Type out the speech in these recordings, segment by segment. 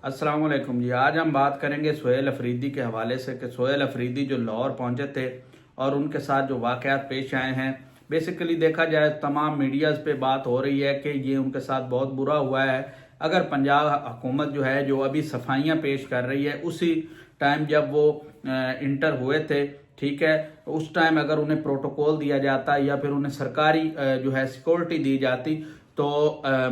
अस्सलाम वालेकुम जी। आज हम बात करेंगे सुहेल अफरीदी के हवाले से कि सुहेल अफरीदी जो लाहौर पहुंचे थे और उनके साथ जो वाक़यात पेश आए हैं, बेसिकली देखा जाए तमाम मीडियाज़ पे बात हो रही है कि ये उनके साथ बहुत बुरा हुआ है। अगर पंजाब हुकूमत जो है जो अभी सफाइयाँ पेश कर रही है, उसी टाइम जब वो इंटर हुए थे, ठीक है, उस टाइम अगर उन्हें प्रोटोकॉल दिया जाता या फिर उन्हें सरकारी जो है सिक्योरिटी दी जाती तो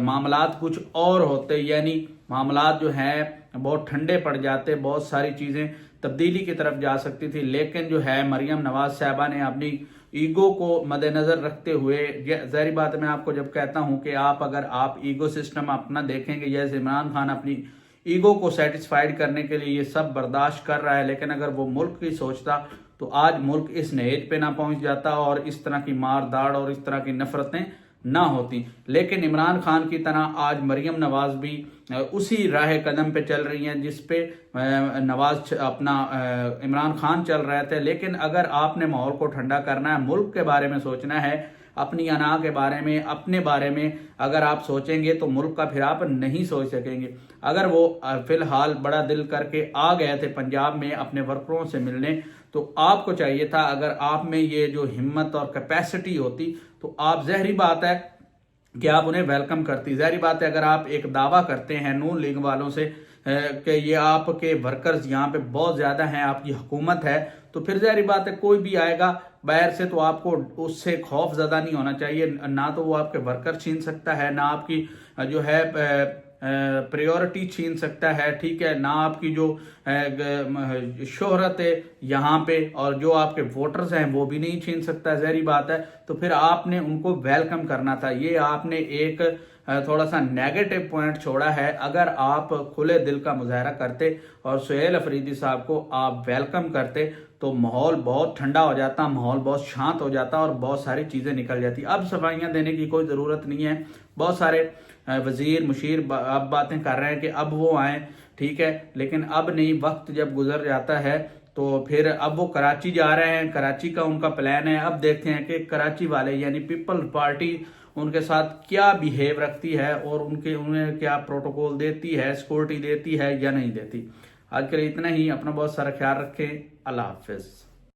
मामलात कुछ और होते, यानी मामलात जो हैं बहुत ठंडे पड़ जाते, बहुत सारी चीज़ें तब्दीली की तरफ जा सकती थी। लेकिन जो है मरियम नवाज साहबा ने अपनी ईगो को मद्देनज़र रखते हुए, ज़ाहिर बात है मैं आपको जब कहता हूं कि अगर आप ईगो सिस्टम अपना देखेंगे, जैसे इमरान खान अपनी ईगो को सेटिस्फाइड करने के लिए ये सब बर्दाश्त कर रहा है, लेकिन अगर वो मुल्क की सोचता तो आज मुल्क इस नहेज पे ना पहुंच जाता और इस तरह की मार दाड़ और इस तरह की नफरतें ना होती। लेकिन इमरान खान की तरह आज मरियम नवाज भी उसी राह कदम पे चल रही हैं जिस पे नवाज अपना इमरान खान चल रहे थे। लेकिन अगर आपने माहौल को ठंडा करना है, मुल्क के बारे में सोचना है, अपनी अना के बारे में, अपने बारे में अगर आप सोचेंगे तो मुल्क का फिर आप नहीं सोच सकेंगे। अगर वो फिलहाल बड़ा दिल करके आ गए थे पंजाब में अपने वर्करों से मिलने, तो आपको चाहिए था, अगर आप में ये जो हिम्मत और कैपेसिटी होती तो आप, ज़ाहिर बात है कि आप उन्हें वेलकम करती। ज़ाहिर बात है अगर आप एक दावा करते हैं नून लीग वालों से कि ये आपके वर्कर्स यहाँ पे बहुत ज़्यादा हैं, आपकी हुकूमत है, तो फिर ज़ाहिर बात है कोई भी आएगा बाहर से तो आपको उससे खौफ ज़्यादा नहीं होना चाहिए। ना तो वो आपके वर्कर छीन सकता है, ना आपकी जो है प्रायोरिटी छीन सकता है, ठीक है, ना आपकी जो शोहरत है यहाँ पे और जो आपके वोटर्स हैं वो भी नहीं छीन सकता, ज़ाहिर बात है। तो फिर आपने उनको वेलकम करना था। ये आपने एक थोड़ा सा नेगेटिव पॉइंट छोड़ा है। अगर आप खुले दिल का मुजाहरा करते और सुहेल अफरीदी साहब को आप वेलकम करते तो माहौल बहुत ठंडा हो जाता, माहौल बहुत शांत हो जाता और बहुत सारी चीज़ें निकल जाती। अब सफाइयाँ देने की कोई ज़रूरत नहीं है। बहुत सारे वजीर मुशीर अब बातें कर रहे हैं कि अब वो आए, ठीक है, लेकिन अब नहीं, वक्त जब गुजर जाता है तो फिर अब वो कराची जा रहे हैं, कराची का उनका प्लान है। अब देखते हैं कि कराची वाले यानी पीपल्स पार्टी उनके साथ क्या बिहेव रखती है और उन्हें क्या प्रोटोकॉल देती है, सिक्योरिटी देती है या नहीं देती। आज के लिए इतना ही। अपना बहुत सारा ख्याल रखें। अल्लाह हाफिज।